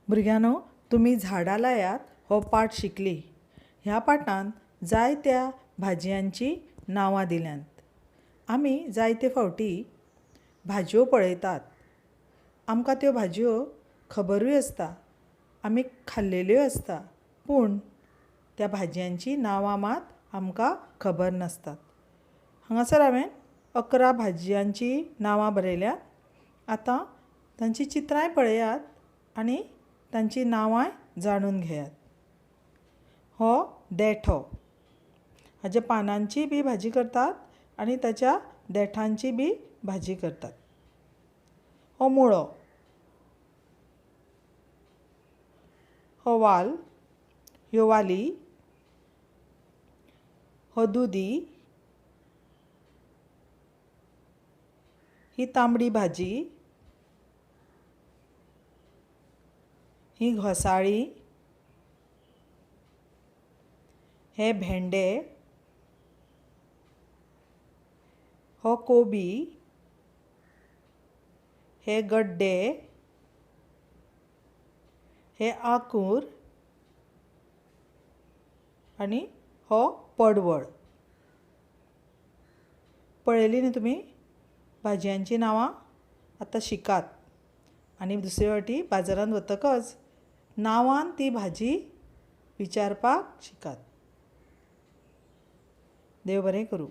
भुरग्यांनो, तुम्ही झाडां लायात हो पाठ शिकली. ह्या पाठांत जायत्या भाजयांची नांवां दिल्यांत. आमी जायते फावटी भाजयो पळयतात. आमकां त्यो भाजयो खबरूय आसता, आमी खाल्लेल्यो आसता, पूण त्या भाजयांची नांवां मात आमकां खबर नासतात. हांगासर हांवें 11 भाजयांची नांवां बरयल्यात. आतां तांची चित्रांय पळयात आनी तांची नांवांय जाणून घेयात. हो देठो. हाज्या पानांची बी भाजी करतात आनी ताच्या देठांची बी भाजी करतात. हो मुळो. हो वाल, ह्यो वाली, हो दुदी, ही तांबडी भाजी, ही घोसाळी, हे भेंडे, हो कोबी, हे गड्डे, हे आंकूर आनी हो पडवळ. पळयली न्ही तुमी भाजयांची नांवां? आतां शिकात आनी दुसरे फावटी बाजारांत वतकच नांवान ती भाजी विचारपाक शिकात. देव बरें करूं.